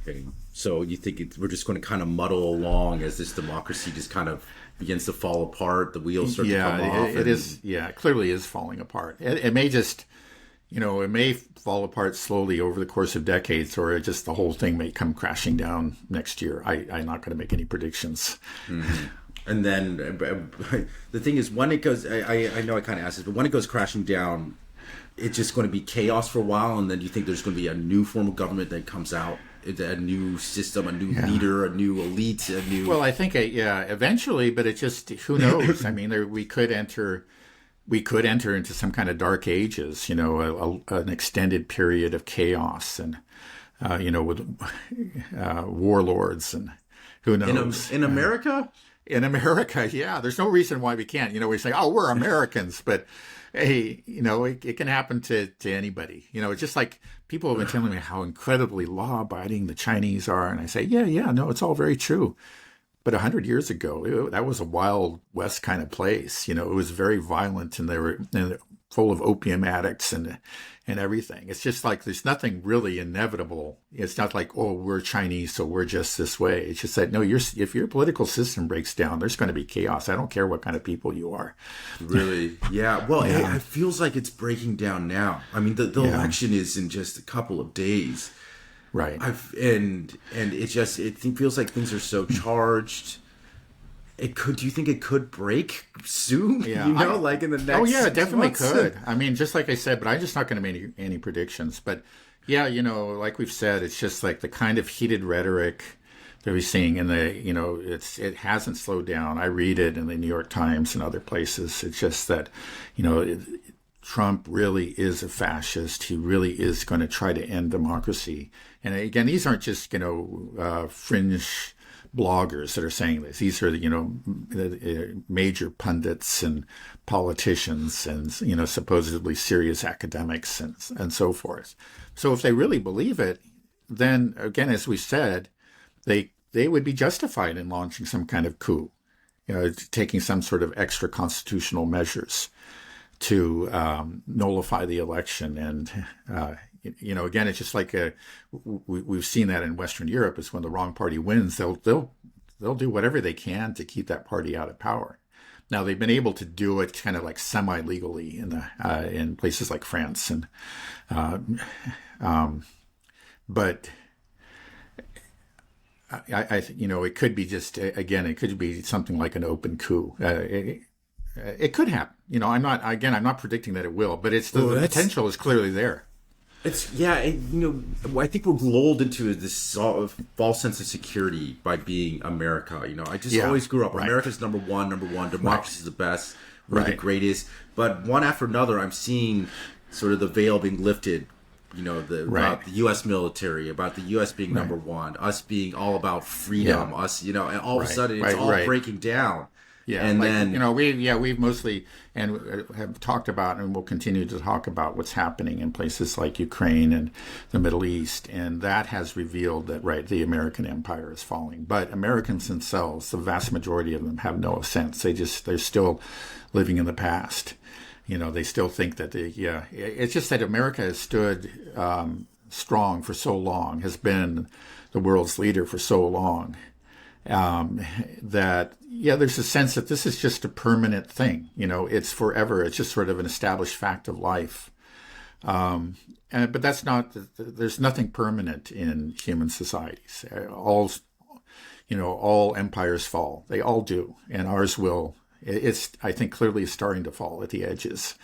Okay. So you think we're just going to kind of muddle along as this democracy just kind of begins to fall apart, the wheels start to come off? It is. Yeah, it clearly is falling apart. It may just, it may fall apart slowly over the course of decades, or the whole thing may come crashing down next year. I'm not going to make any predictions. Mm-hmm. And then the thing is, when it goes, I know I kind of asked this, but when it goes crashing down, it's just going to be chaos for a while, and then you think there's going to be a new form of government that comes out, a new system, a new leader, a new elite, a new... Well, I think, eventually, but it just, who knows? I mean, we could enter into some kind of dark ages, an extended period of chaos and, with warlords and who knows. In America? In America, yeah. There's no reason why we can't. We say, oh, we're Americans, but hey, it can happen to anybody. It's just like people have been telling me how incredibly law-abiding the Chinese are. And I say, yeah, no, it's all very true. But 100 years ago, that was a Wild West kind of place. It was very violent, and they were full of opium addicts and everything. It's just like there's nothing really inevitable. It's not like, oh, we're Chinese, so we're just this way. It's just that, no, if your political system breaks down, there's going to be chaos. I don't care what kind of people you are. Really? Yeah. Well, yeah. It feels like it's breaking down now. I mean, the election is in just a couple of days. Right. And it feels like things are so charged. Do you think it could break soon? Yeah. Like in the next... Oh, yeah, it definitely months? could. I mean, just like I said, but I'm just not going to make any predictions. But yeah, like we've said, it's just like the kind of heated rhetoric that we're seeing in it hasn't slowed down. I read it in the New York Times and other places. It's just that, Trump really is a fascist. He really is going to try to end democracy. And again, these aren't just, fringe bloggers that are saying this. These are, major pundits and politicians and, supposedly serious academics and so forth. So if they really believe it, then again, as we said, they would be justified in launching some kind of coup, taking some sort of extra constitutional measures to nullify the election. And, again, it's just like we've seen that in Western Europe is when the wrong party wins, they'll do whatever they can to keep that party out of power. Now, they've been able to do it kind of like semi-legally in places like France. But I it could be it could be something like an open coup. It could happen. I'm not predicting that it will, but the potential is clearly there. I think we're lulled into this false sense of security by being America. I just always grew up. Right. America's number one. Democracy is the best. We're the greatest. But one after another, I'm seeing sort of the veil being lifted. About the U.S. military, about the U.S. being number one, us being all about freedom, us, and all of a sudden it's all breaking down. Yeah, and then we've mostly have talked about and will continue to talk about what's happening in places like Ukraine and the Middle East, and that has revealed that the American empire is falling. But Americans themselves, the vast majority of them, have no sense. They're still living in the past. They still think that it's just that America has stood strong for so long, has been the world's leader for so long. That there's a sense that this is just a permanent thing. It's forever. It's just sort of an established fact of life. But that's not. There's nothing permanent in human societies. All empires fall. They all do, and ours will. It's, I think, clearly starting to fall at the edges.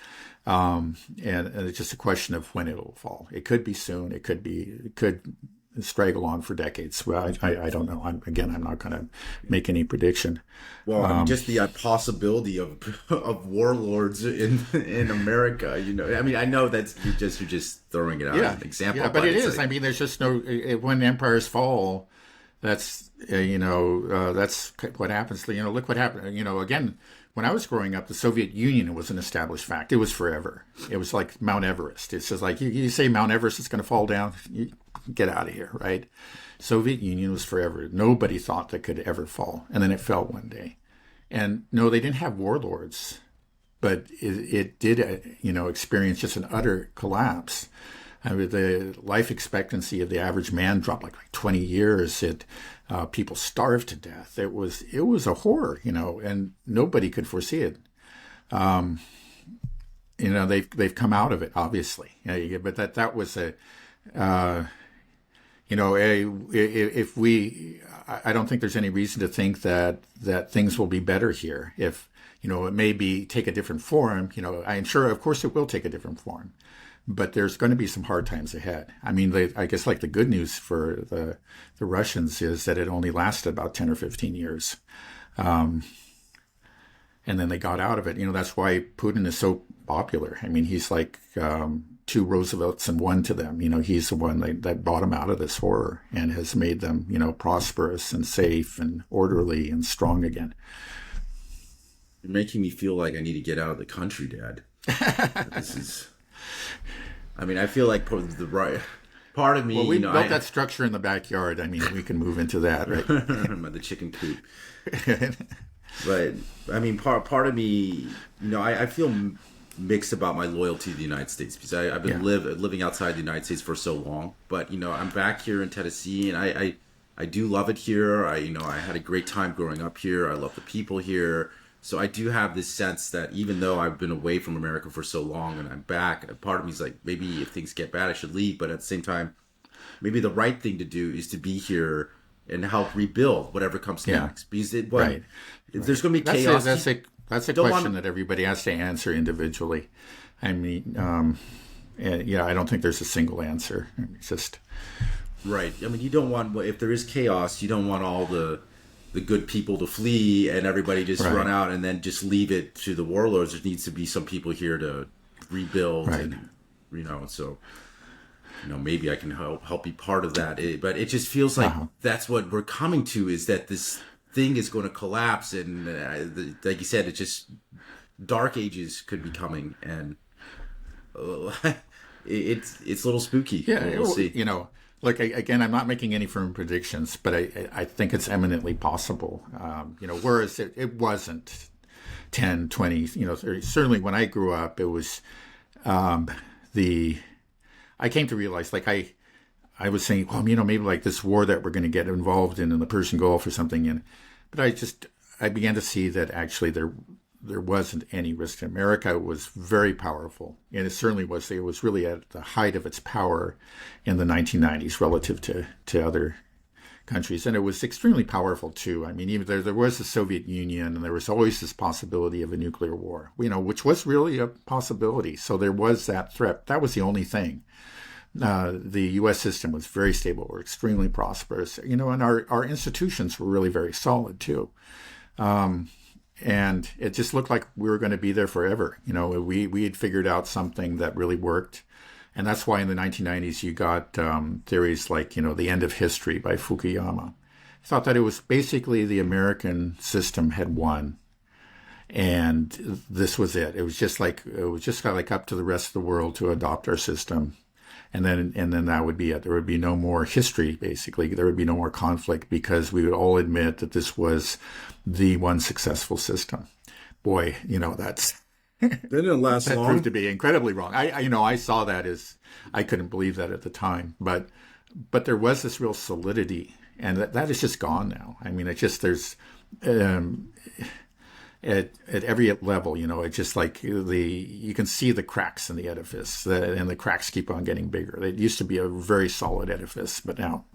And it's just a question of when it'll fall. It could be soon. It could straggle on for decades. Well, I don't know. I'm not going to make any prediction. Well, just the possibility of warlords in America. I know that's you're just throwing it out as an example. Yeah, but it is. I mean, there's just no. When empires fall, that's that's what happens. Look what happened. Again, when I was growing up, the Soviet Union was an established fact. It was forever. It was like Mount Everest. It's just like you say Mount Everest is going to fall down. You get out of here, right? Soviet Union was forever. Nobody thought that could ever fall, and then it fell one day. And no, they didn't have warlords, but it did experience just an utter collapse. I mean, the life expectancy of the average man dropped like 20 years. People starved to death. It was a horror, and nobody could foresee it. They've come out of it, obviously. But that was if we, I don't think there's any reason to think that things will be better here. If it may take a different form. I'm sure, of course, it will take a different form. But there's going to be some hard times ahead. I mean, I guess like the good news for the Russians is that it only lasted about 10 or 15 years. And then they got out of it. That's why Putin is so popular. I mean, he's like two Roosevelts and one to them. He's the one that brought them out of this horror and has made them, prosperous and safe and orderly and strong again. You're making me feel like I need to get out of the country, Dad. This is... I mean, I feel like the right part of me. Well, we built that structure in the backyard. I mean, we can move into that, right? The chicken coop. But I mean, part of me, I feel mixed about my loyalty to the United States because I've been living outside the United States for so long. But I'm back here in Tennessee, and I do love it here. I had a great time growing up here. I love the people here. So I do have this sense that even though I've been away from America for so long and I'm back, part of me is like, maybe if things get bad, I should leave. But at the same time, maybe the right thing to do is to be here and help rebuild whatever comes next. Because there's going to be chaos. That's a question that everybody has to answer individually. I mean, I don't think there's a single answer. It's just... Right. I mean, you don't want, if there is chaos, you don't want all the good people to flee and everybody just run out and then just leave it to the warlords. There needs to be some people here to rebuild and so maybe I can help be part of that. But it just feels like that's what we're coming to, is that this thing is going to collapse, and like you said, it's just dark ages could be coming, and it's a little spooky. We'll see. Look, again, I'm not making any firm predictions, but I think it's eminently possible. Whereas it wasn't 10, 20, 30. Certainly when I grew up, it was I came to realize, like I was saying, well, maybe like this war that we're going to get involved in the Persian Gulf or something. But I began to see that actually there wasn't any risk. America was very powerful, and it certainly was. It was really at the height of its power in the 1990s relative to other countries, and it was extremely powerful too. I mean, even there was the Soviet Union, and there was always this possibility of a nuclear war, which was really a possibility. So there was that threat. That was the only thing. The U.S. system was very stable. We're extremely prosperous, and our institutions were really very solid too. And it just looked like we were going to be there forever. We had figured out something that really worked. And that's why in the 1990s, you got theories like, The End of History by Fukuyama. I thought that it was basically the American system had won. And this was it. It was just kind of like up to the rest of the world to adopt our system. And then that would be it. There would be no more history, basically. There would be no more conflict, because we would all admit that this was the one successful system. Boy, that's... That didn't last long. That proved to be incredibly wrong. I saw that as... I couldn't believe that at the time. But there was this real solidity, and that is just gone now. I mean, there's... At every level, it's just like you can see the cracks in the edifice, and the cracks keep on getting bigger. It used to be a very solid edifice, but now